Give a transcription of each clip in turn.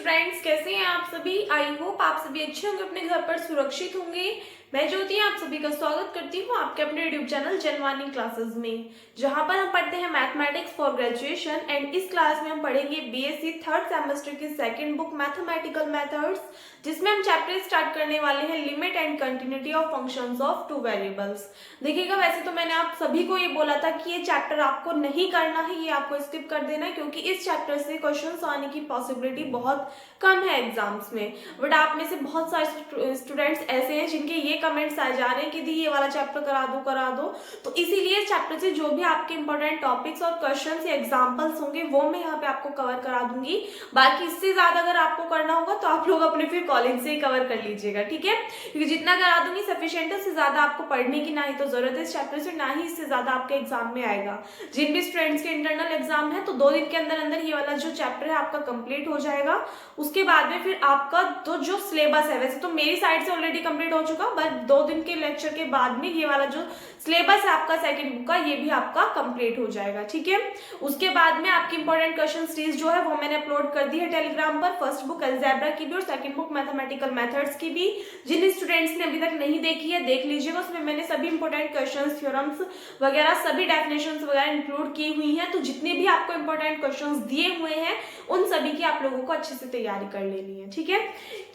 Friends, कैसे हैं आप सभी। आई होप आप सभी अच्छे होंगे, अपने घर पर सुरक्षित होंगे। मैं ज्योति आप सभी का स्वागत करती हूँ आपके अपने यूट्यूब चैनल जनवानी क्लासेस में, जहां पर हम पढ़ते हैं मैथमेटिक्स फॉर ग्रेजुएशन। एंड इस क्लास में हम पढ़ेंगे बीएससी थर्ड सेमेस्टर की सेकंड बुक मैथमेटिकल मेथड्स, जिसमें हम चैप्टर स्टार्ट करने वाले हैं limit and continuity of functions of two variables. देखिएगा, वैसे तो मैंने आप सभी को ये बोला था कि ये चैप्टर आपको नहीं करना है, ये आपको स्किप कर देना है, क्योंकि इस चैप्टर से क्वेश्चंस आने की पॉसिबिलिटी बहुत कम है एग्जाम्स में। बट आप में से बहुत सारे स्टूडेंट्स ऐसे हैं जिनके ये कमेंट्स आ जा रहे हैं कि दी ये वाला चैप्टर करा दो। तो इसीलिए चैप्टर से जो भी आपके इंपॉर्टेंट टॉपिक्स और क्वेश्चंस या एग्जांपल्स होंगे वो मैं यहाँ पे आपको कवर करा दूंगी। बाकी इससे ज्यादा अगर आपको करना होगा तो आप लोग अपने फिर कॉलेज से ही कवर कर लीजिएगा, ठीक है। क्योंकि जितना करा दूंगी सफिशिएंट है, उससे ज्यादा आपको पढ़ने की ना ही तो जरूरत है इस चैप्टर से, ना ही इससे ज्यादा आपके एग्जाम में आएगा। जिन भी स्टूडेंट्स के इंटरनल एग्जाम है तो 2 दिन के अंदर अंदर ये वाला जो चैप्टर है आपका कंप्लीट हो जाएगा। उसके बाद में फिर आपका तो जो सिलेबस है, वैसे तो मेरी साइड से ऑलरेडी कंप्लीट हो चुका, बट 2 दिन के लेक्चर के बाद में ये वाला जो सिलेबस है आपका सेकंड बुक का, ये भी आपका कंप्लीट हो जाएगा, ठीक है। उसके बाद में आपकी इंपॉर्टेंट क्वेश्चन सीरीज जो है वो मैंने अपलोड कर दी है टेलीग्राम पर, फर्स्ट बुक अलजेब्रा की भी और सेकंड बुक मैथमेटिकल मेथड्स की भी। जिन स्टूडेंट्स ने अभी तक नहीं देखी है देख लीजिएगा, उसमें मैंने सभी इंपॉर्टेंट क्वेश्चंस, थ्योरम्स वगैरह सभी डेफिनेशंस वगैरह इंक्लूड की हुई है। तो जितने भी आपको इंपॉर्टेंट क्वेश्चंस दिए हुए हैं उन सभी की आप लोगों को अच्छे से तैयारी कर लेनी है, ठीक है।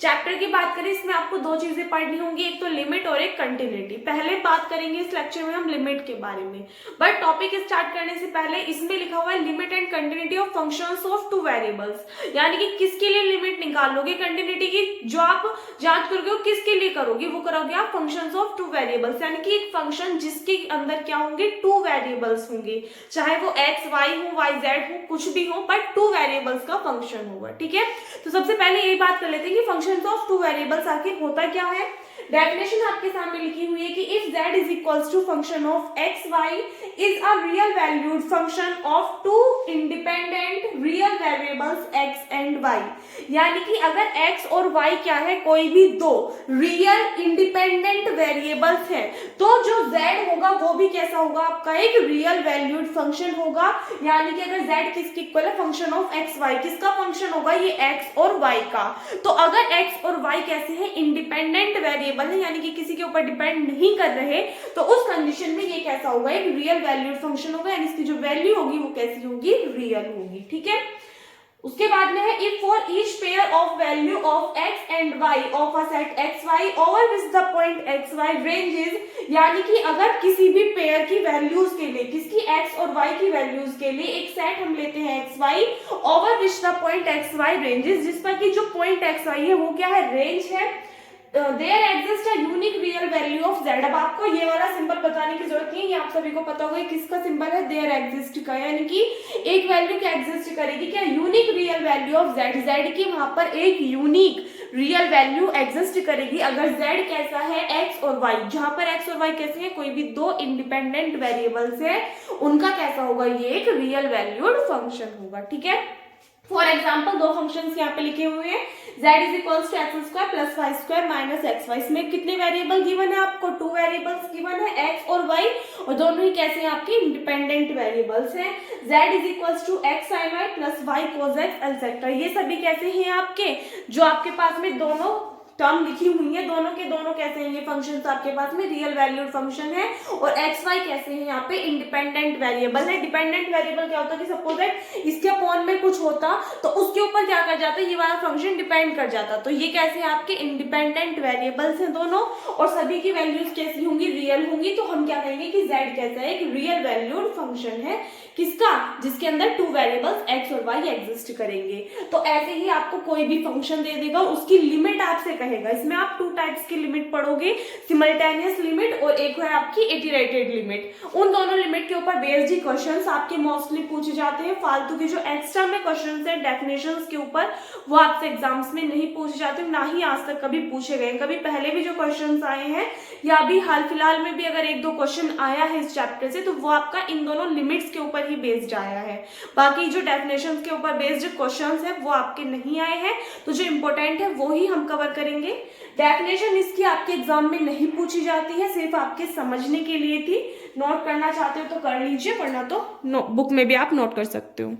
चैप्टर की बात करें, इसमें आपको 2 चीजें पढ़नी होंगी, एक तो लिमिट और एक कंटिन्यूटी। पहले बात करेंगे इस लेक्चर में हम लिमिट के बारे में, बट टॉपिक स्टार्ट करने से पहले इसमें लिखा हुआ है limit and continuity of functions of two variables, यानी कि किसके लिए लिमिट निकालोगे कंटिन्यूटी की, जो आप जांच करोगे वो किसके लिए करोगे, वो करोगे आप फंक्शंस ऑफ टू वेरिएबल्स, यानी कि एक फंक्शन जिसके अंदर क्या होंगे, 2 वेरिएबल्स होंगे, चाहे वो एक्स वाई हो, वाई जेड हो, कुछ भी हो, बट 2 वेरिएबल्स का फंक्शन होगा, ठीक है। तो सबसे पहले यही बात कर लेते हैं कि फंक्शंस ऑफ टू वेरिएबल्स आखिर होता क्या है। डेफिनेशन आपके सामने लिखी हुई है कि if z is equals to function of X Y is a real valued function of 2 independent real variables x and y, यानी कि अगर x और y क्या है, कोई भी 2 रियल इंडिपेंडेंट वेरिएबल्स हैं, तो जो z होगा वो भी कैसा होगा, आपका एक रियल वैल्यूड फंक्शन होगा। यानी कि अगर z किसके इक्वल है, फंक्शन ऑफ एक्स वाई, किसका फंक्शन होगा, ये x और y का। तो अगर x और y कैसे हैं, इंडिपेंडेंट वेरिएबल है, यानी कि किसी के ऊपर डिपेंड नहीं कर रहे, तो उस कंडीशन में ये कैसा होगा, एक रियल वैल्यूड फंक्शन होगा, यानी इसकी जो वैल्यू होगी वो कैसी होगी, रियल होगी, ठीक है। उसके बाद में है if for each pair of value of x and y of a set xy over which the point xy ranges, यानी कि अगर किसी भी पेयर की वैल्यूज के लिए, किसकी x और y की वैल्यूज के लिए एक सेट हम लेते हैं xy over which the point xy ranges, जिस पर कि जो पॉइंट xy है वो क्या है, रेंज है, there exist a unique real value of z। अब आपको ये वाला सिंबल बताने की जरूरत नहीं है, ये आप सभी को पता होगा किसका सिंबल है, देयर एग्जिस्ट का, यानी कि एक वैल्यू क्या एग्जिस्ट करेगी, क्या unique real value of z की वहां पर एक यूनिक रियल वैल्यू एग्जिस्ट करेगी अगर z कैसा है, x और y, जहां पर x और y कैसे हैं, कोई भी 2 इंडिपेंडेंट वेरिएबल्स है, उनका कैसा होगा, ये एक रियल वैल्यूड फंक्शन होगा, ठीक है। फॉर एग्जाम्पल 2 फंक्शंस यहाँ पे लिखे हुए हैं, z is equals to X square plus Y square minus X Y. इसमें कितने वेरिएबल गिवन है आपको, 2 वेरिएबल्स गिवन है, x और y, और दोनों ही कैसे हैं, आपके इंडिपेंडेंट वेरिएबल्स हैं। z is equals to X sine Y plus Y cos X etcetera, ये सभी कैसे हैं आपके, जो आपके पास में दोनों टर्म लिखी हुई है, दोनों के दोनों कैसे हैं, ये फंक्शंस आपके पास में रियल वैल्यूड फंक्शन है, और एक्स वाई कैसे हैं, यहाँ पे इंडिपेंडेंट वेरिएबल है। डिपेंडेंट वेरिएबल क्या होता है कि सपोज दैट इसके अपॉन में कुछ होता तो उसके ऊपर क्या कर जाता, ये वाला फंक्शन डिपेंड कर जाता, तो ये कैसे हैं, आपके इंडिपेंडेंट वेरिएबल्स हैं दोनों, और सभी की वैल्यूज कैसी होंगी, रियल होंगी। तो हम क्या कहेंगे कि z कैसा है, एक रियल वैल्यूड फंक्शन है, किसका, जिसके अंदर 2 वेरिएबल्स x और y एग्जिस्ट करेंगे। तो ऐसे ही आपको कोई भी फंक्शन दे देगा, उसकी लिमिट आपसे कहेगा, इसमें आप 2 टाइप्स की लिमिट पढ़ोगे, सिमल्टेनियस लिमिट और एक है आपकी इटरेटेड लिमिट। उन दोनों लिमिट के ऊपर बेस्ड ही क्वेश्चंस आपके मोस्टली पूछे जाते हैं। फालतू के जो एक्स्ट्रा में क्वेश्चंस हैं डेफिनेशंस के ऊपर, वो आपसे एग्जाम्स में नहीं पूछे जाते, ना ही आज तक कभी पूछे गए। कभी पहले भी जो क्वेश्चंस आए हैं या अभी हाल फिलहाल में भी अगर 1-2 क्वेश्चन आया है इस चैप्टर से, तो वो आपका इन दोनों लिमिट्स के ऊपर ही बेस्ड आया है। बाकी जो डेफिनेशंस के ऊपर बेस्ड क्वेश्चंस है वो आपके नहीं आए हैं, तो जो इंपॉर्टेंट है वो ही हम कवर करेंगे। डेफिनेशन इसकी आपके एग्जाम में नहीं पूछी जाती है, सिर्फ आपके समझने के लिए थी। नोट करना चाहते हो तो कर लीजिए, वरना तो बुक में भी आप नोट कर सकते हो।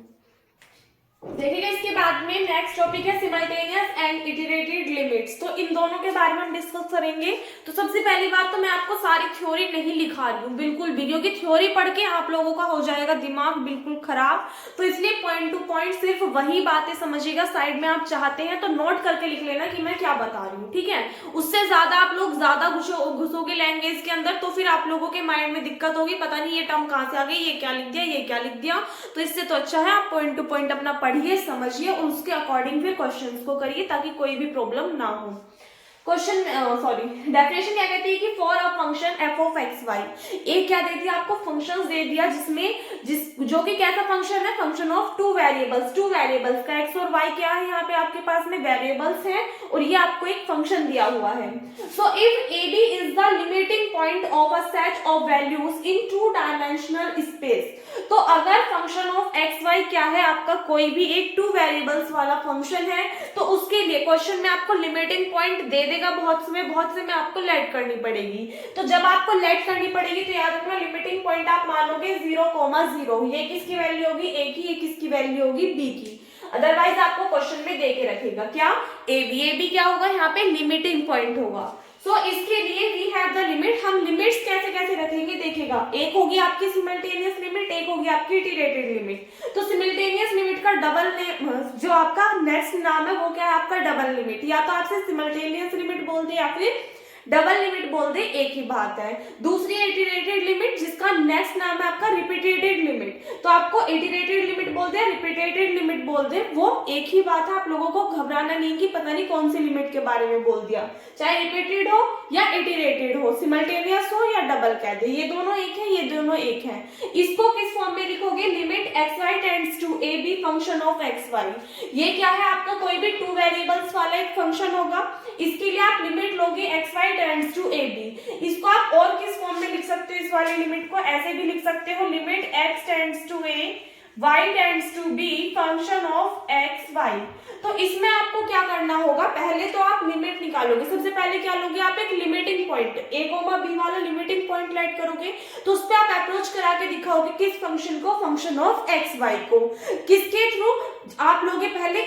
देखिएगा इसके बाद में नेक्स्ट टॉपिक है सिमल्टेनियस एंड इटरेटेड लिमिट्स। तो इन दोनों के बारे में हम डिस्कस करेंगे। तो सबसे पहली बात तो मैं आपको सारी थ्योरी नहीं लिखा रही हूँ बिल्कुल भी, क्योंकि थ्योरी पढ़ के आप लोगों का हो जाएगा दिमाग बिल्कुल खराब। तो इसलिए पॉइंट टू पॉइंट सिर्फ वही बातें समझिएगा। साइड में आप चाहते हैं तो नोट करके लिख लेना कि मैं क्या बता रही हूँ, ठीक है। उससे ज्यादा आप लोग ज्यादा घुसोगे लैंग्वेज के अंदर तो फिर आप लोगों के माइंड में दिक्कत होगी, पता नहीं ये टर्म कहाँ से आ गई, ये क्या लिख दिया, ये क्या लिख दिया। तो इससे तो अच्छा है आप पॉइंट टू पॉइंट अपना पढ़िए, समझिए और उसके अकॉर्डिंग फिर क्वेश्चंस को करिए ताकि कोई भी प्रॉब्लम ना हो। क्वेश्चन डेफिनेशन क्या कहती है कि for a function F of X Y, एक क्या दे दिया आपको, फंक्शंस दे दिया जो कि कैसा फंक्शन है, फंक्शन ऑफ टू वेरिएबल्स का एक्स और वाई क्या है, यहाँ पे आपके पास में वेरिएबल्स हैं और ये आपको एक फंक्शन दिया हुआ है। So if A B is the limiting point of a set of values in two dimensional space, तो अगर फंक्शन ऑफ एक्स वाई क्या है आपका, कोई भी एक टू वेरिएबल्स वाला फंक्शन है, तो उसके लिए क्वेश्चन में आपको लिमिटिंग पॉइंट दे देगा बहुत से में आपको लेट करनी पड़ेगी। तो जब आपको लेट करनी पड़ेगी तो याद रखना लिमिटिंग पॉइंट आप मानोगे 0,0, ये किसकी वैल्यू होगी, ए की, ये किसकी वैल्यू होगी, बी की। अदरवाइज आपको क्वेश्चन में दे के रखेगा क्या, ए बी क्या होगा यहाँ पे, लिमिटिंग पॉइंट होगा। सो इसके लिए वी हैव द लिमिट, हम लिमिट्स कैसे कैसे रखेंगे देखिएगा, एक होगी आपकी सिमल्टेनियस लिमिट, एक होगी आपकी इटरेटेड लिमिट। तो सिमल्टेनियस लिमिट का डबल जो आपका नेक्स्ट नाम है वो क्या है आपका, डबल लिमिट। या तो आपसे सिमल्टेनियस लिमिट बोल दे या फिर डबल लिमिट बोल दे, एक ही बात है। दूसरी इटरेटेड लिमिट जिसका नेक्स्ट नाम है आपका रिपीटेटेड लिमिट, तो आपको इटरेटेड लिमिट बोल दे रिपीटेटेड लिमिट बोल दे, वो एक ही बात है। आप लोगों को घबराना नहीं कि पता नहीं कौन सी लिमिट के बारे में बोल दिया, चाहे रिपीटेड हो या इटरेटेड हो, सिमल्टेनियस हो या डबल कह दे, ये दोनों एक है, ये दोनों एक है। इसको किस फॉर्म में लिखोगे, limit X Y tends to A B function of X Y. ये क्या है आपका, कोई भी टू वेरिएबल्स वाला एक फंक्शन होगा, इसके लिए आप लिमिट लोगे X Y tends to A B. इसको आप और किस फॉर्म में लिख सकते हो, इस वाली लिमिट को ऐसे भी लिख सकते हो, limit X tends to A Y tends to B function of X Y. तो इसमें आपको क्या करना होगा, पहले तो आप लिमिट निकालोगे। सबसे पहले क्या लोगे आप, एक लिमिटिंग पॉइंट, ए कोमा बी वाला लिमिटिंग पॉइंट लेट करोगे, तो उस पर आप अप्रोच करा के दिखाओगे किस फंक्शन को, फंक्शन ऑफ एक्स वाई को। किसके थ्रू आप लोगे, पहले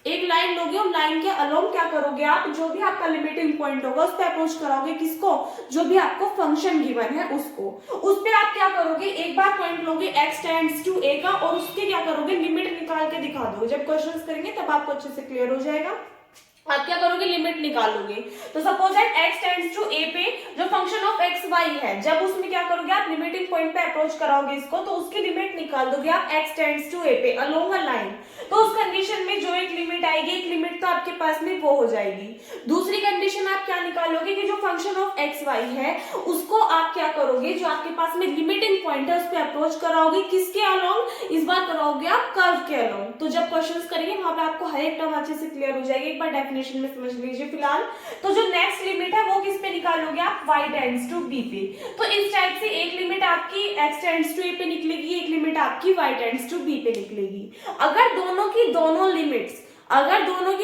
एक लाइन लोगे और लाइन के अलोंग क्या करोगे आप, जो भी आपका लिमिटिंग पॉइंट होगा उस पर अप्रोच कराओगे, किसको, जो भी आपको फंक्शन गिवन है उसको। उस पे आप क्या करोगे, एक बार पॉइंट लोगे एक्स टेंड्स टू ए का और उसके क्या करोगे, लिमिट निकाल के दिखा दोगे। जब क्वेश्चंस करेंगे तब आपको अच्छे से क्लियर हो जाएगा। आप क्या करोगे, लिमिट निकालोगे। तो suppose that x tends to a पे जो फंक्शन ऑफ एक्स वाई है, जब उसमें क्या करोगे आप, लिमिटिंग पॉइंट पे अप्रोच कराओगे इसको, तो उसकी लिमिट निकाल दोगे आप x टेंड्स टू a पे अलोंग अ लाइन। तो उस कंडीशन में जो एक लिमिट आएगी, एक लिमिट तो आपके पास में वो हो जाएगी। दूसरी कंडीशन आप क्या निकालोगे कि जो फंक्शन ऑफ एक्स वाई है उसको आप क्या करोगे, जो आपके पास में लिमिटिंग पॉइंट है उस पर अप्रोच कराओगे, किसके अलोंग, इस बार कराओगे आप कर्व के अलोंग। तो जब क्वेश्चंस करेंगे वहां पे आपको हर एक टर्म अच्छे से क्लियर हो जाएगी। एक बार डेफिनेशन में समझ लीजिए फिलहाल। तो जो नेक्स्ट लिमिट है वो किस पे निकालोगे आप, y टेंड्स टू b पे। तो इस टाइप से एक लिमिट आपकी x टेंड्स टू a पे निकलेगी, एक लिमिट आपकी y टेंड्स टू b पे निकलेगी। अगर दोनों की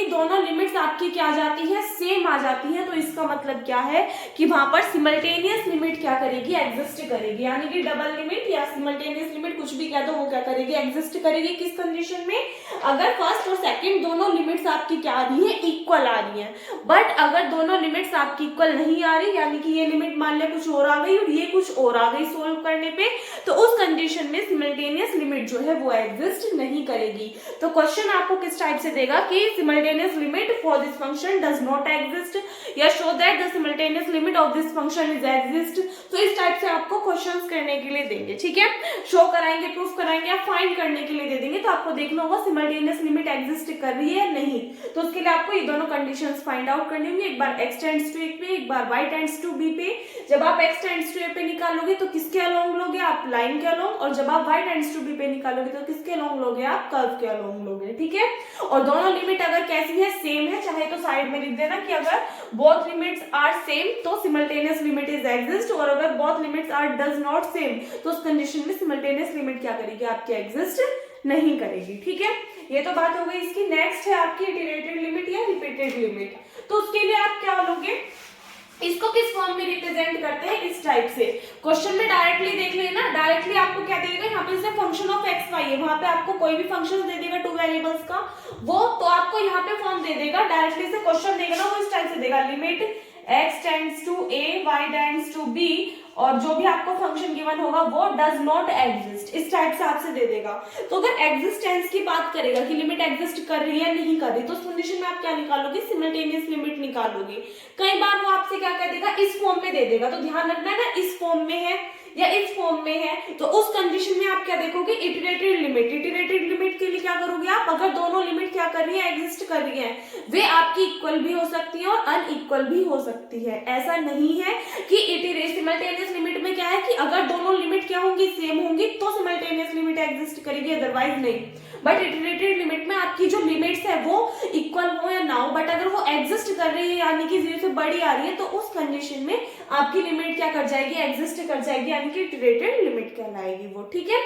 दोनों लिमिट्स आपकी क्या जाती है, सेम आ जाती है, तो इसका मतलब क्या है कि वहां पर सिमल्टेनियस लिमिट क्या करेगी, एग्जिस्ट करेगी। यानी कि डबल लिमिट या सिमल्टेनियस लिमिट कुछ भी कह दो, वो क्या करेगी, एग्जिस्ट करेगी। किस कंडीशन में, अगर फर्स्ट और सेकंड दोनों लिमिट्स आपकी क्या आ रही है, इक्वल आ रही है। बट अगर दोनों लिमिट्स आपकी इक्वल नहीं आ रही, यानी कि ये लिमिट मान लिया कुछ और आ गई और ये कुछ और आ गई सोल्व करने पे, तो उस कंडीशन में सिमल्टेनियस लिमिट जो है वो एग्जिस्ट नहीं करेगी। तो क्वेश्चन आपको किस टाइप से देगा कि simultaneous limit for this function does not exist या show that the simultaneous limit of this function is exist। तो इस टाइप से आपको क्वेश्चंस करने के लिए देंगे, ठीक है, शो कराएंगे, प्रूफ कराएंगे, या फाइंड करने के लिए दे देंगे। तो आपको देखना होगा सिमल्टेनियस लिमिट एग्जिस्ट कर रही है या नहीं। तो उसके लिए आपको ये दोनों कंडीशंस फाइंड आउट करनी होंगी, एक बार x टेंड्स टू a पे, एक बार y टेंड्स टू b पे। जब आप x टेंड्स टू a पे निकालोगे तो किसके अलोंग लोगे आप, लाइन के अलोंग, और जब आप y टेंड्स टू b पे निकालोगे तो किसके अलोंग लोगे आप, कर्व के अलोंग लोगे, ठीक है। और दोनों लिमिट अगर कैसी है, सेम है, चाहे तो साइड में लिख देना कि अगर बोथ लिमिट्स आर सेम तो सिमल्टेनियस लिमिट इज एग्जिस्ट, और अगर both limits are does not same तो उस कंडीशन में सिमल्टेनियस लिमिट क्या करेगी, आपकी एग्जिस्ट नहीं करेगी, ठीक है। ये तो बात हो गई इसकी। नेक्स्ट है आपकी इटरेटेड लिमिट या रिपीटेड लिमिट। तो उसके लिए आप क्या लोगे, इसको किस फॉर्म में रिप्रेजेंट करते हैं, इस टाइप से। क्वेश्चन में डायरेक्टली देख लेना, डायरेक्टली आपको क्या देगा, यहाँ पे जैसे फंक्शन ऑफ एक्स वाई है, वहां पे आपको कोई भी फंक्शन दे देगा टू वेरिएबल्स का, वो तो आपको यहाँ पे फॉर्म दे देगा। डायरेक्टली से क्वेश्चन देगा ना, वो इस टाइप से देगा, limit x tends to a, y tends to b, और जो भी आपको फंक्शन गिवन होगा वो डज नॉट एग्जिस्ट, इस टाइप से आपसे दे देगा। तो अगर एग्जिस्टेंस की बात करेगा कि लिमिट एग्जिस्ट कर रही है नहीं कर रही, तो उस कंडीशन में आप क्या निकालोगे, सिमल्टेनियस लिमिट निकालोगे। कई बार वो आपसे क्या कह देगा, इस फॉर्म में दे देगा, तो ध्यान रखना है ना, इस फॉर्म में है या इस फॉर्म में है, तो उस कंडीशन में आप क्या देखोगे, इटरेटेड लिमिट। इटरेटेड लिमिट के लिए क्या करोगे आप, अगर दोनों लिमिट क्या कर रही है, एग्जिस्ट कर रही है, वे आपकी इक्वल भी हो सकती है और अनइक्वल भी हो सकती है। ऐसा नहीं है कि सिमल्टेनियस लिमिट में क्या है कि अगर दोनों लिमिट क्या होंगी, सेम होंगी, तो सिमल्टेनियस लिमिट एग्जिस्ट करेगी, अदरवाइज नहीं। बट इटरेटेड लिमिट में आपकी जो लिमिट्स है वो इक्वल हो या ना हो, बट अगर वो एग्जिस्ट कर रही है यानी कि 0 से बड़ी आ रही है, तो उस कंडीशन में आपकी लिमिट क्या कर जाएगी, एग्जिस्ट कर जाएगी, यानी कि इटरेटेड लिमिट कहलाएगी वो। ठीक है,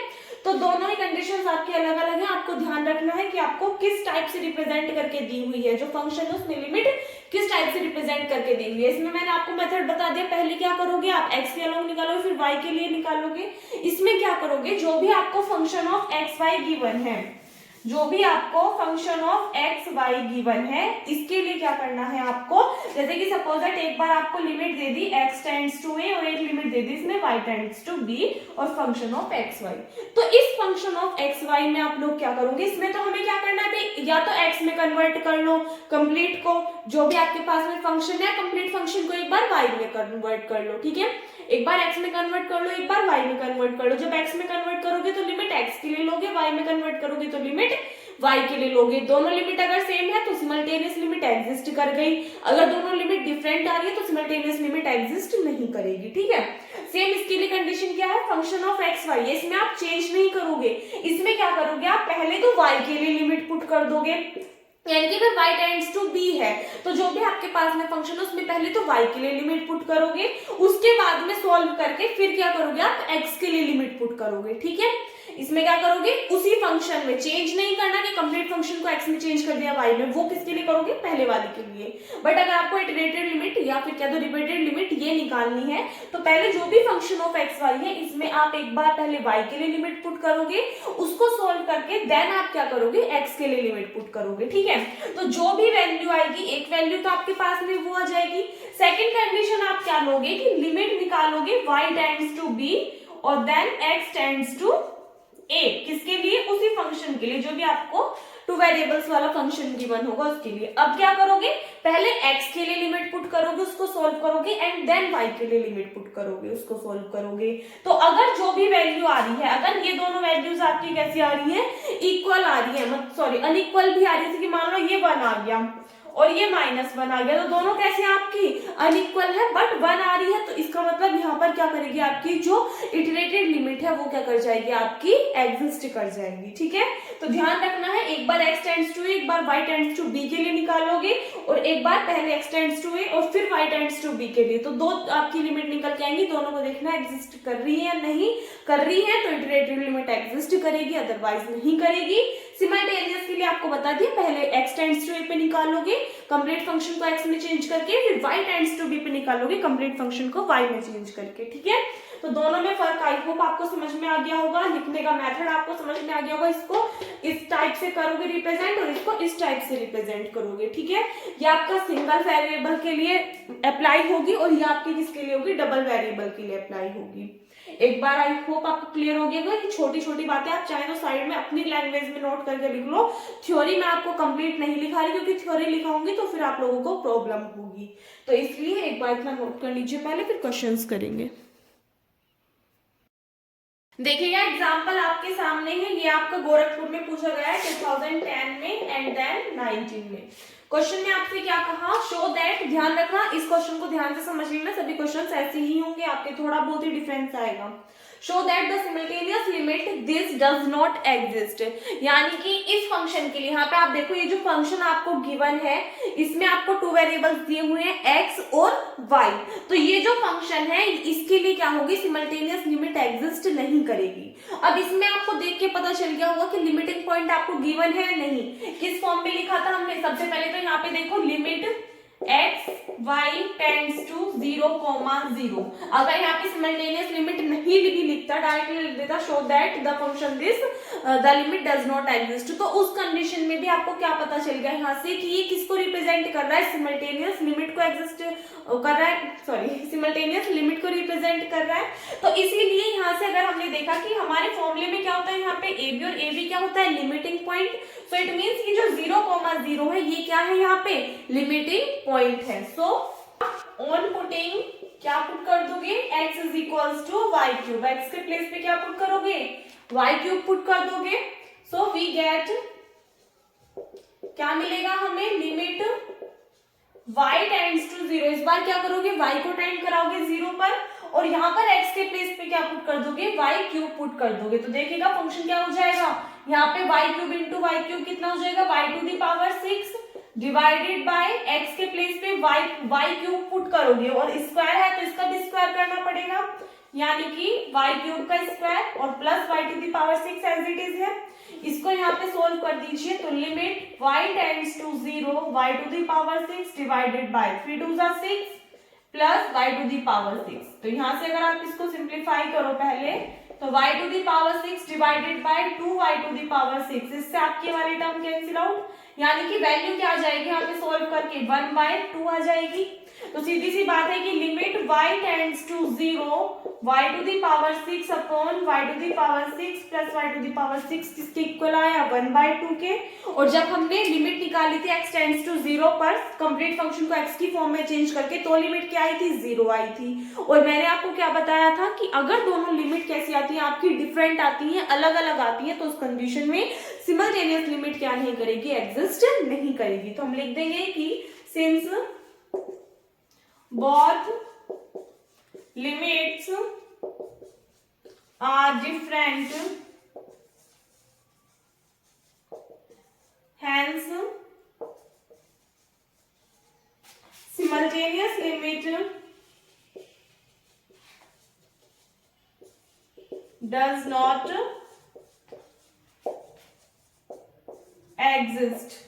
तो दोनों ही कंडीशंस आपके अलग अलग हैं, आपको ध्यान रखना है कि आपको किस टाइप से रिप्रेजेंट करके दी हुई है, जो फंक्शन है उसमें लिमिट किस टाइप से रिप्रेजेंट करके दी हुई है। इसमें मैंने आपको मेथड बता दिया, पहले क्या करोगे आप, x के अलोंग निकालोगे, फिर y के लिए निकालोगे। इसमें क्या करोगे, जो भी आपको function of X Y given है, जो भी आपको function of X Y given है, इसके लिए क्या करना है आपको, जैसे कि सपोज दैट एक बार आपको लिमिट दे दी x टेंड्स टू a और एक लिमिट दे दी इसमें y टेंड्स टू b और फंक्शन ऑफ एक्स वाई। तो इस फंक्शन ऑफ एक्स वाई में आप लोग क्या करोगे, इसमें तो हमें क्या करना है भाई, या तो x में कन्वर्ट कर लो कंप्लीट को, जो भी आपके पास में फंक्शन है कंप्लीट फंक्शन को एक बार y में कन्वर्ट कर लो। ठीक है, एक बार x में कन्वर्ट कर लो, एक बार y में कन्वर्ट कर लो। जब x में कन्वर्ट करोगे तो लिमिट x के लिए लोगे, y में कन्वर्ट करोगे तो लिमिट y के लिए लोगे। दोनों लिमिट अगर सेम है तो सिमल्टेनियस लिमिट एग्जिस्ट कर गई, अगर दोनों लिमिट डिफरेंट आ रही है तो सिमल्टेनियस लिमिट एग्जिस्ट नहीं करेगी। ठीक है, सेम इसके लिए कंडीशन क्या है, फंक्शन ऑफ एक्स वाई, इसमें आप चेंज नहीं करोगे। इसमें क्या करोगे आप, पहले तो y के लिए लिमिट पुट कर दोगे, यानी कि अगर y टेंड्स टू b है तो जो भी आपके पास में फंक्शन है उसमें पहले तो y के लिए लिमिट पुट करोगे, उसके बाद में सॉल्व करके फिर क्या करोगे आप, x के लिए लिमिट पुट करोगे। ठीक है, इसमें क्या करोगे, उसी फंक्शन में चेंज नहीं करना कि कंप्लीट फंक्शन को x में चेंज कर दिया y में, वो किसके लिए करोगे, पहले वाले के लिए। बट अगर आपको इटरेटेड लिमिट या फिर क्या तो रिपीटेड लिमिट ये निकालनी है, तो पहले जो भी फंक्शन ऑफ एक्स वाई है इसमें आप एक बार पहले y के लिए लिमिट पुट करोगे, उसको सोल्व करके देन आप क्या करोगे, x के लिए लिमिट पुट करोगे। ठीक है, तो जो भी वैल्यू आएगी, एक वैल्यू तो आपके पास में वो आ जाएगी। सेकंड कंडीशन आप क्या लोगे कि लिमिट निकालोगे y टेंड्स टू b और then x tends to a, किसके लिए, उसी फंक्शन के लिए जो भी आपको टू वेरिएबल्स वाला फंक्शन गिवन होगा उसके लिए। अब क्या करोगे, पहले x के लिए लिमिट पुट करोगे, उसको सोल्व करोगे, एंड देन y के लिए लिमिट पुट करोगे, उसको सोल्व करोगे। तो अगर जो भी वैल्यू आ रही है, अगर ये दोनों वैल्यूज आपकी कैसी आ रही है, इक्वल आ रही है, मतलब सॉरी अनइक्वल भी आ रही है, जैसे कि मान लो ये 1 आ गया और ये -1 आ गया, तो दोनों कैसे आपकी अनइक्वल है, बट 1 आ रही है, तो इसका मतलब यहाँ पर क्या करेगी, आपकी जो इटरेटेड लिमिट है वो क्या कर जाएगी, आपकी एग्जिस्ट कर जाएगी। ठीक है, तो ध्यान रखना है, एक बार x टेंड्स टू a, एक बार y टेंड्स टू b के लिए निकालोगे, और एक बार पहले x टेंड्स टू a और फिर y टेंड्स टू b के लिए, तो दो आपकी लिमिट निकल के आएंगी, दोनों को देखना एग्जिस्ट कर रही है या नहीं कर रही है, तो इटरेटेड लिमिट एग्जिस्ट करेगी, अदरवाइज नहीं करेगी। सिमल्टेनियस के लिए आपको बता दिया, पहले x टेंड्स टू a पे निकालोगे कंप्लीट फंक्शन को x में चेंज करके, फिर y टेंड्स टू b पे निकालोगे कंप्लीट फंक्शन को y में चेंज करके। ठीक है, तो दोनों में फर्क आई होप आपको समझ में आ गया होगा, लिखने का मेथड आपको समझ में आ गया होगा, इसको इस टाइप से करोगे रिप्रेजेंट और इसको इस टाइप से रिप्रेजेंट करोगे। ठीक है, ये आपका सिंगल वेरिएबल के लिए अप्लाई होगी और ये आपकी किसके लिए होगी, डबल वेरिएबल के लिए अप्लाई होगी। एक बार आई होप आपको क्लियर हो गया, ये छोटी छोटी बातें आप चाहे तो साइड में अपनी लैंग्वेज में नोट करके लिख लो। थ्योरी में आपको कंप्लीट नहीं लिखा रही, क्योंकि थ्योरी लिखाऊंगी तो फिर आप लोगों को प्रॉब्लम होगी, तो इसलिए एक बार इतना नोट कर लीजिए पहले, फिर क्वेश्चंस करेंगे। देखिएगा एग्जाम्पल आपके सामने है, ये आपका गोरखपुर में पूछा गया है 2010 में एंड देन 19 में। क्वेश्चन में आपसे क्या कहा, शो दैट, ध्यान रखना इस क्वेश्चन को ध्यान से समझ लेना, सभी क्वेश्चंस ऐसे ही होंगे आपके, थोड़ा बहुत ही डिफरेंस आएगा। Show that the simultaneous limit this does not exist, यानी कि इस फंक्शन के लिए, यहाँ पे आप देखो ये जो फंक्शन आपको गिवन है इसमें आपको टू वेरिएबल्स दिए हुए हैं x और y, तो ये जो फंक्शन है इसके लिए क्या होगी, सिमल्टेनियस लिमिट एग्जिस्ट नहीं करेगी। अब इसमें आपको देख के पता चल गया होगा कि लिमिटिंग पॉइंट आपको गिवन है नहीं, किस फॉर्म में लिखा था हमने, सबसे पहले तो यहाँ पे देखो limit X Y tends to 0,0। अगर यहाँ पे सिमल्टेनियस लिमिट नहीं भी लिखता, डायरेक्टली लिख देता show that the function this the limit does not exist, तो उस कंडीशन में भी आपको क्या पता चल गया यहाँ से कि ये किसको रिप्रेजेंट कर रहा है, सिमल्टेनियस लिमिट को एग्जिस्ट कर रहा है, सॉरी सिमल्टेनियस लिमिट को रिप्रेजेंट कर रहा है। तो इसीलिए यहाँ से अगर हमने देखा कि हमारे फॉर्मूले में क्या होता है, यहाँ पे ए बी और ए बी क्या होता है, limiting point. So it means कि जो 0,0 है ये क्या है, यहाँ पे लिमिटिंग पॉइंट है। सो ऑन पुटिंग क्या पुट कर दोगे, x is equals to Y cube, X के प्लेस पे क्या पुट करोगे, वाई क्यूब पुट कर दोगे। सो वी गेट क्या मिलेगा हमें, लिमिट y टेंड्स टू 0। इस बार क्या करोगे, y को टेंड कराओगे 0 पर, और यहाँ पर x के प्लेस पे क्या पुट कर दोगे, y क्यूब पुट कर दोगे। तो देखिएगा फंक्शन क्या हो जाएगा, यहाँ पे y cube into Y cube कितना हो जाएगा, y to the power 6 divided by x के प्लेस पे y क्यूब पुट करोगे, और स्क्वायर है तो इसका भी स्क्वायर करना पड़ेगा, यानी कि y क्यूब का स्क्वायर और plus y to the power 6 as it is है। इसको यहाँ पे सोल्व कर दीजिए, तो limit y tends to 0 y to the power 6 divided by 3 2 जा 6 plus y to the power 6। तो यहाँ से अगर आप इसको सिंप्लीफाई करो पहले, तो y to the power 6 divided by 2y to the power 6, इससे आपकी वाली टर्म कैंसिल आउट, यानी कि वैल्यू क्या आ जाएगी यहाँ पे सोल्व करके 1/2 आ जाएगी। तो सीधी सी बात है कि limit y tends to 0 y to the power 6 upon y to the power 6 plus y to the power 6 किसके इक्वल आया, 1/2 के। और जब हमने लिमिट निकाली थी x टेंड्स टू 0 पर कंप्लीट फंक्शन को x की फॉर्म में चेंज करके, तो लिमिट क्या आई थी, 0 आई थी। और मैंने आपको क्या बताया था कि अगर दोनों लिमिट कैसी आती है आपकी, डिफरेंट आती है, अलग अलग आती है, तो उस कंडीशन में सिमल्टेनियस लिमिट क्या नहीं करेगी, एग्जिस्ट नहीं करेगी। तो हम लिख देंगे कि since both limits are different, hence simultaneous limit does not exist।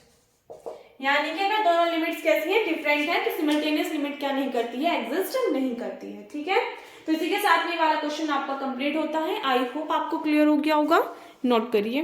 यानी कि अगर दोनों लिमिट्स कैसी हैं, डिफरेंट है, तो सिमल्टेनियस लिमिट क्या नहीं करती है, एग्जिस्ट नहीं करती है। ठीक है, तो इसी के साथ में वाला क्वेश्चन आपका कंप्लीट होता है। आई होप आपको क्लियर हो गया होगा, नोट करिए।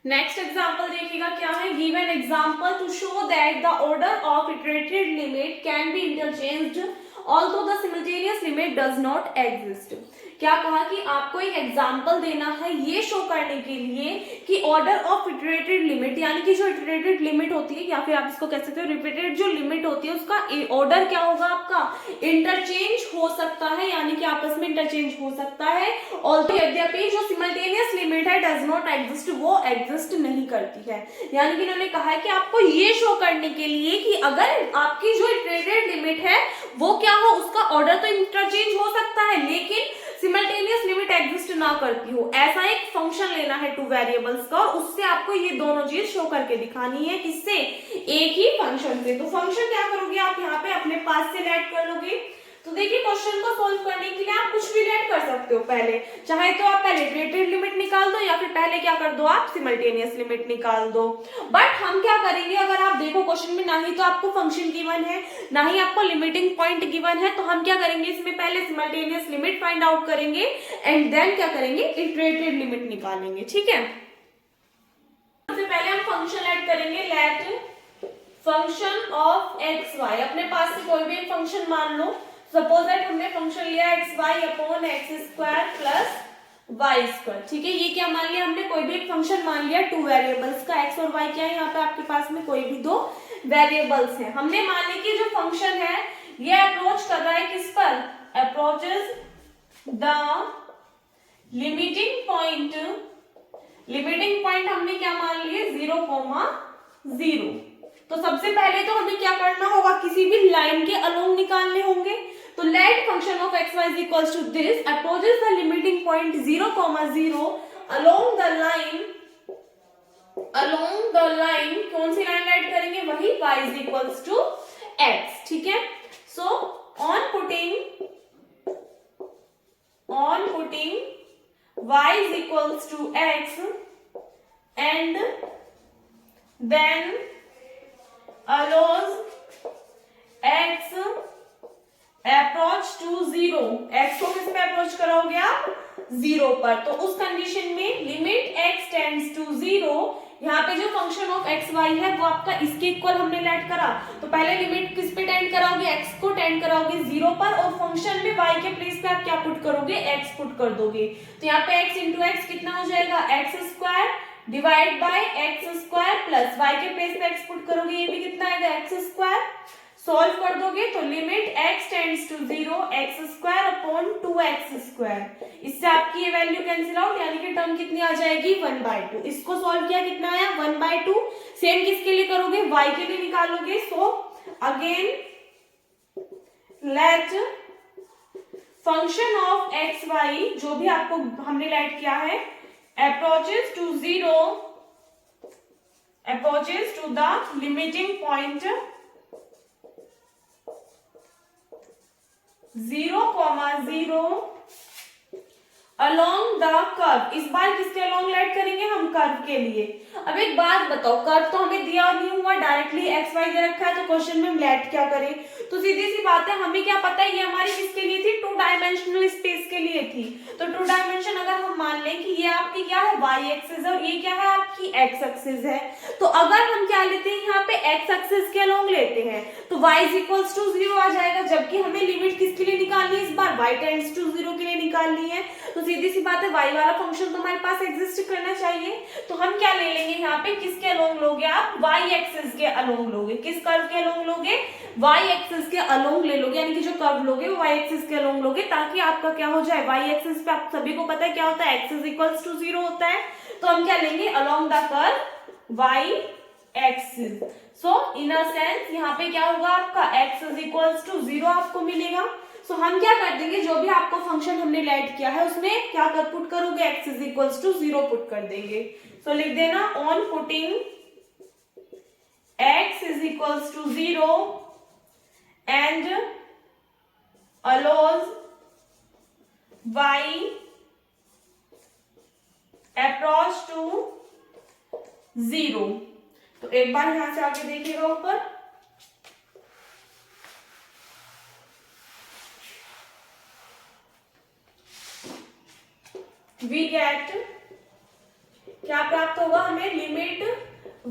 नेक्स्ट एग्जांपल देखिएगा क्या है, give an example to show that the order of iterated limit can be interchanged although the simultaneous limit does not exist. क्या कहा कि आपको एक एग्जांपल देना है ये शो करने के लिए कि ऑर्डर ऑफ इटरेटेड लिमिट, यानी कि जो इटरेटेड लिमिट होती है, या फिर आप इसको कह सकते हो रिपीटेड जो लिमिट होती है, उसका ऑर्डर क्या होगा आपका, इंटरचेंज हो सकता है, यानी कि आपस में इंटरचेंज हो सकता है। ऑल्दो यद्यपि जो सिमल्टेनियस लिमिट है डज नॉट एग्जिस्ट, वो एग्जिस्ट नहीं करती है। यानी कि इन्होंने कहा है कि आपको ये शो करने के लिए कि अगर आपकी जो इटरेटेड लिमिट है वो क्या हो, उसका ऑर्डर तो इंटरचेंज हो सकता है, लेकिन सिमल्टेनियस लिमिट एग्जिस्ट ना करती हो, ऐसा एक फंक्शन लेना है टू वेरिएबल्स का, और उससे आपको ये दोनों चीज शो करके दिखानी है, किससे, एक ही फंक्शन से। तो फंक्शन क्या करोगे आप, यहाँ पे अपने पास से ऐड कर लोगे। तो देखिए क्वेश्चन को सोल्व करने के लिए आप कुछ भी ऐड कर सकते हो, पहले चाहे तो आप पहले इटरेटेड लिमिट निकाल दो, या फिर पहले क्या कर दो, आप सिमल्टेनियस लिमिट निकाल दो। बट हम क्या करेंगे, अगर आप देखो क्वेश्चन में ना ही तो आपको फंक्शन गिवन है, ना ही आपको लिमिटिंग पॉइंट गिवन है, तो हम क्या करेंगे, इसमें पहले सिमल्टेनियस लिमिट फाइंड आउट करेंगे एंड देन क्या करेंगे, इटरेटेड लिमिट निकालेंगे। ठीक है, सबसे पहले हम फंक्शन ऐड करेंगे, let function of X Y, अपने पास से कोई भी एक फंक्शन मान लो। सपोज दैट हमने फंक्शन लिया X Y upon X square plus Y square. ठीक है, ये क्या मान लिया हमने, कोई भी एक फंक्शन मान लिया टू वेरिएबल्स का, एक्स और वाई क्या है, यहाँ पे आपके पास में कोई भी दो वेरिएबल्स हैं। हमने मान लिया कि जो फंक्शन है ये अप्रोच कर रहा है किस पर, approaches the limiting point. Limiting point हमने क्या मान लिए, 0,0। तो सबसे पहले तो हमें क्या करना होगा, किसी भी लाइन के अलोंग निकालने होंगे। तो let function of X Y is equals to this approaches the limiting point 0,0 along the line, कौन सी लाइन ऐड करेंगे, वही y is equals to x। ठीक है, so on putting y is equals to x and then allows x approach to zero, x को किस पे approach कराओगे आप? जीरो पर। तो उस कंडीशन में limit x tends to zero, यहाँ पे जो फंक्शन ऑफ एक्स वाई है वो आपका इसके इक्वल हमने लेट करा, तो पहले लिमिट किस पे टेंड कराओगे? x को टेंड कराओगे जीरो पर, और फंक्शन में y के प्लेस पे आप क्या पुट करोगे? x पुट कर दोगे। तो यहाँ पे x इंटू एक्स कितना हो जाएगा? X square divide by x square plus y के प्लेस पे x पुट करोगे, ये भी कितना आएगा? X square. सॉल्व कर दोगे तो limit x tends to zero X square upon 2x square, इससे आपकी ये वैल्यू कैंसिल आउट, यानी कि टर्म कितनी आ जाएगी? 1/2। इसको सॉल्व किया, कितना आया? 1/2। सेम किसके लिए करोगे? y के लिए निकालोगे। So again let function of X Y, जो भी आपको हमने लेट किया है, approaches to zero, approaches to the limiting point 0,0 along the curve। इस बार किसके along लेट करेंगे? हम कर्व के लिए। अब एक बात बताओ, कर्व तो हमें दिया नहीं हुआ, डायरेक्टली एक्स वाई दे रखा है, तो क्वेश्चन में हम लेट क्या करें? तो सीधी सी बात है, हमें क्या पता है ये हमारी किसके लिए थी? 2 डायमेंशनल स्पेस के लिए थी। तो 2 डायमेंशन अगर हम मान लें कि ये आपकी क्या है? वाई एक्सिस है, और ये क्या है? आपकी एक्स एक्सिस है। तो अगर हम क्या लेते हैं यहाँ पे? एक्स एक्सिस के अलोंग लेते हैं, तो y इज इक्वल्स टू 0 आ जाएगा, जबकि हमें लिमिट किसके लिए निकालनी है? इस बार y टेंड्स टू 0 के लिए निकालनी है। तो सीधी सी बात है, y वाला फंक्शन तो हमारे पास एग्जिस्ट करना चाहिए। तो हम क्या ले लेंगे यहाँ पे? किसके अलोंग लोगे आप? y एक्सिस के अलोंग लोगे। किस कर्व के अलोंग लोगे? y एक्सिस के अलोंग ले लोगे, यानी कि जो कर्व लोगे वो y एक्सिस के अलोंग लोगे, ताकि आपका क्या हो जाए? y एक्सिस पे आप सभी को पता है क्या होता है? x इज इक्वल्स टू 0 होता है। तो हम क्या लेंगे? Along the curve y axis. So in a sense यहाँ पे क्या होगा आपका? x इज इक्वल्स टू 0 आपको मिलेगा। सो हम क्या कर देंगे? जो भी आपको फंक्शन हमने लेट किया है उसमें क्या कर पुट करोगे? x is equals to 0 put कर देंगे। सो लिख देना, on putting x is equals to 0 and allows y approach to 0। तो एक बार यहां से आगे देखिएगा ऊपर, वी गेट क्या प्राप्त होगा हमें? Limit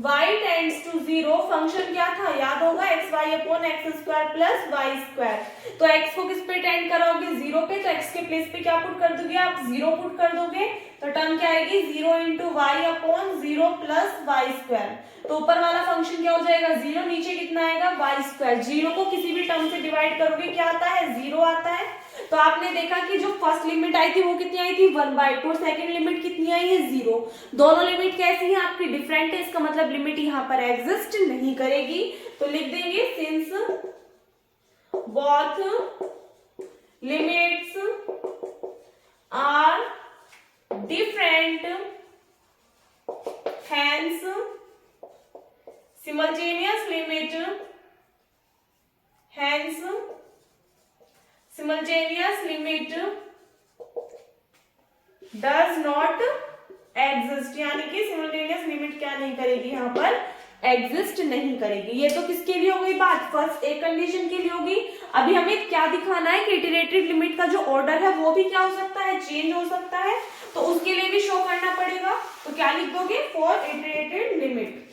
y tends to 0, function क्या था? याद होगा, X Y upon X square plus Y square. तो x को किस पे टेंड कराओगे? 0 पे, तो x के प्लेस पे क्या पुट कर दोगे आप? 0 पुट कर दोगे। तो टर्म क्या आएगी? 0 into Y upon 0 plus Y square. तो ऊपर वाला फंक्शन क्या हो जाएगा? 0, नीचे कितना आएगा? Y square. 0 को किसी भी टर्म से डिवाइड करोगे क्या आता है? 0 आता है। तो आपने देखा कि जो फर्स्ट लिमिट आई थी वो कितनी आई थी? 1/2, और सेकंड लिमिट कितनी आई है? 0। दोनों लिमिट कैसी है आपकी? डिफरेंट है, इसका मतलब लिमिट यहाँ पर एग्जिस्ट नहीं करेगी। तो लिख देंगे, since both limits are different, hence simultaneous limit, hence simultaneous limit does not exist, यानी कि simultaneous limit क्या नहीं करेगी? यहाँ पर एग्जिस्ट नहीं करेगी। ये तो किसके लिए हो गई बात? फर्स्ट एक कंडीशन के लिए होगी। अभी हमें क्या दिखाना है कि इटरेटिव लिमिट का जो ऑर्डर है वो भी क्या हो सकता है? चेंज हो सकता है। तो उसके लिए भी शो करना पड़ेगा। तो क्या लिख दोगे? For iterated limit,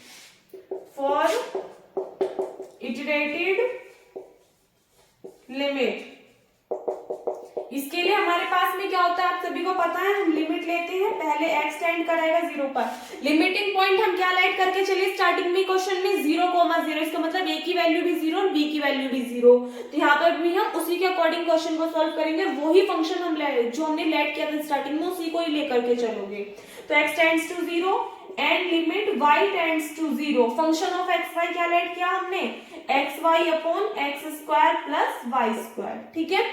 for iterated limit. इसके लिए हमारे पास में क्या होता है? आप सभी को पता है, हम लिमिट लेते हैं, पहले x टेंड कराएगा 0 पर। लिमिटिंग पॉइंट हम क्या लेट करके चलिए स्टार्टिंग में क्वेश्चन में? 0,0। इसका मतलब a की वैल्यू भी 0 और b की वैल्यू भी 0। तो यहाँ पर भी हम उसी के अकॉर्डिंग क्वेश्चन को सॉल्व करेंगे। वही फंक्शन हम जो हमने लेट किया था स्टार्टिंग में, उसी को ही लेकर के चलोगे। तो x tends to 0 and limit y tends to 0। Function of X Y क्या लेट किया हमने? X Y upon X square plus Y square. ठीक है,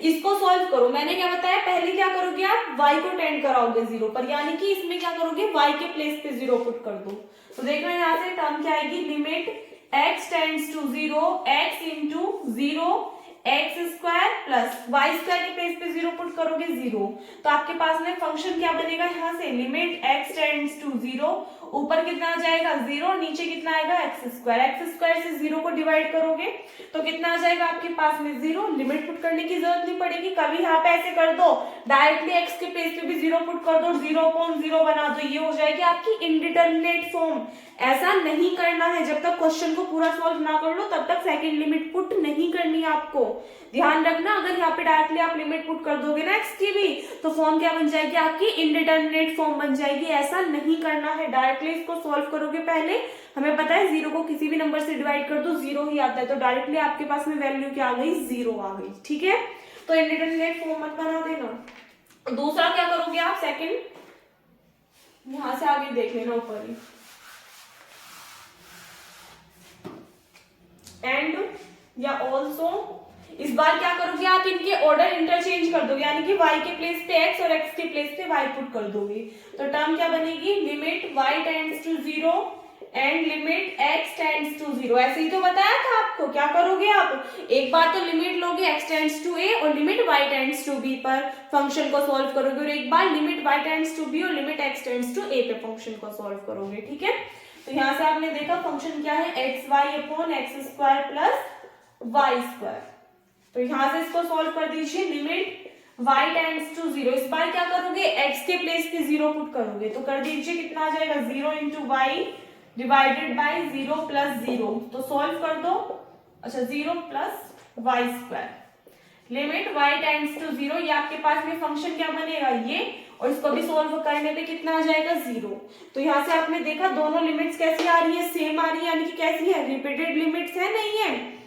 इसको सॉल्व करो। मैंने क्या बताया? पहले क्या करोगे आप? y को टेंड कराओगे 0 पर, यानी कि इसमें क्या करोगे? y के प्लेस पे 0 पुट कर दो। तो देखो यहाँ से टर्म क्या आएगी? Limit x tends to 0 x into 0 X square plus Y square के प्लेस पे 0 पुट करोगे 0। तो आपके पास में फंक्शन क्या बनेगा? यहाँ से लिमिट x टेंड्स टू 0 ऊपर कितना आ जाएगा 0, नीचे कितना आएगा x स्क्वायर। एक्स स्क्वायर से 0 को डिवाइड करोगे तो कितना आ जाएगा आपके पास में 0। लिमिट पुट करने की जरूरत नहीं पड़ेगी, कभी यहाँ पे ऐसे कर दो डायरेक्टली x के प्लेस पे भी 0 पुट कर दो, 0/0 बना दो, ये हो जाएगी आपकी इनडिटरमिनेट फॉर्म। ऐसा नहीं करना है, जब तक क्वेश्चन को पूरा सॉल्व ना कर लो तब तक सेकंड लिमिट पुट नहीं करनी है आपको। ध्यान रखना, अगर यहाँ पे डायरेक्टली आप लिमिट पुट कर दोगे ना x की भी तो फॉर्म क्या बन जाएगी आपकी इनडिटरमिनेट फॉर्म बन जाएगी। ऐसा नहीं करना है, डायरेक्टली इसको सॉल्व करोगे। पहले हमें पता है 0 को किसी भी नंबर से डिवाइड कर दो 0 ही आता है, तो डायरेक्टली आपके पास में वैल्यू क्या आ गई 0 आ गई। ठीक है, तो इनडिटरमिनेट फॉर्म मत बना देना। दूसरा क्या करोगे आप, सेकंड यहां से आगे देख लेना ऊपर ही, एंड या ऑल्सो। इस बार क्या करोगे आप, इनके ऑर्डर इंटरचेंज कर दोगे, यानी कि y के प्लेस पे x और x के प्लेस पे y पुट कर दोगे। तो टर्म क्या बनेगी, limit y tends to 0 and limit x tends to 0। ऐसे ही तो बताया था आपको। क्या करोगे आप, एक बार तो लिमिट लोगे x टेंड्स टू a और limit y tends to b पर फंक्शन को सॉल्व करोगे, और एक बार limit y tends to b और limit x tends to a पे फंक्शन को सॉल्व करोगे। ठीक है, तो यहाँ से आपने देखा फंक्शन क्या है, xy/x square plus y square. तो यहां से इसको सॉल्व कर दीजिए, लिमिट y टेंड्स टू 0। इस बार क्या करोगे, x के प्लेस पे 0 पुट करोगे, तो कर दीजिए कितना आ जाएगा 0 into Y divided by 0 plus 0। तो सॉल्व कर दो, अच्छा 0 plus Y square. Limit y tends to 0, ये आपके पास में फंक्शन क्या बनेगा ये, और इसको भी सॉल्व करने पे कितना आ जाएगा 0। तो यहाँ से आपने देखा दोनों लिमिट्स कैसी आ रही है, सेम आ रही है, यानी कि कैसी है, रिपीटेड लिमिट्स है, नहीं है।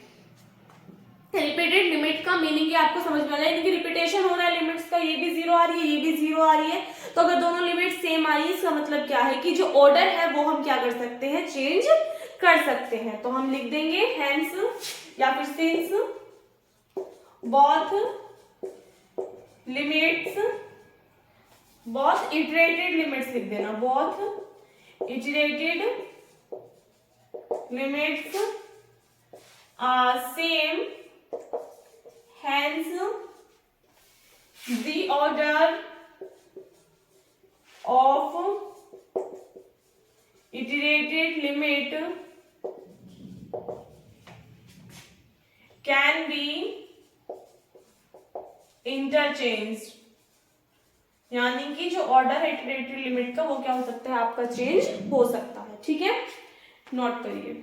रिपीटेड लिमिट का मीनिंग ये आपको समझ में आ जाए कि रिपीटेशन हो रहा है लिमिट्स का, ये भी 0 आ रही है, ये भी 0 आ रही है। तो अगर दोनों लिमिट सेम आ रही है, इसका मतलब क्या है कि जो ऑर्डर है वो हम क्या कर सकते हैं, चेंज कर सकते हैं। तो हम लिख देंगे हेंस या फिर since both limits, both iterated limits लिख देना, both iterated limits are same, hence the order of iterated limit can be interchanged, यानी कि जो ऑर्डर है इटरेटेड लिमिट का वो क्या हो सकता है आपका, चेंज हो सकता है। ठीक है, नोट करिए।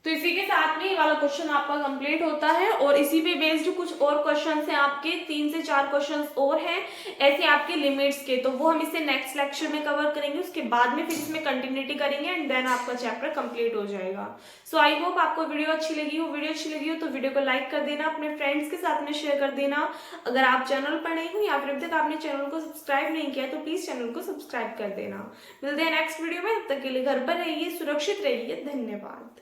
तो इसी के साथ में ये वाला क्वेश्चन आपका कंप्लीट होता है, और इसी पे बेस्ड कुछ और क्वेश्चंस हैं आपके, 3 से 4 क्वेश्चंस और हैं ऐसे आपके लिमिट्स के, तो वो हम इसे नेक्स्ट लेक्चर में कवर करेंगे। उसके बाद में फिर इसमें कंटिन्यूटी करेंगे एंड देन आपका चैप्टर कंप्लीट हो जाएगा। सो आई होप आपको वीडियो अच्छी लगी हो तो वीडियो को लाइक कर देना, अपने फ्रेंड्स के साथ में शेयर कर देना। अगर आप चैनल पर नए हो या फिर अभी तक आपने चैनल को सब्सक्राइब नहीं किया तो प्लीज चैनल को सब्सक्राइब कर देना। मिलते हैं नेक्स्ट वीडियो में, तब तक के लिए घर पर रहिए, सुरक्षित रहिए, धन्यवाद।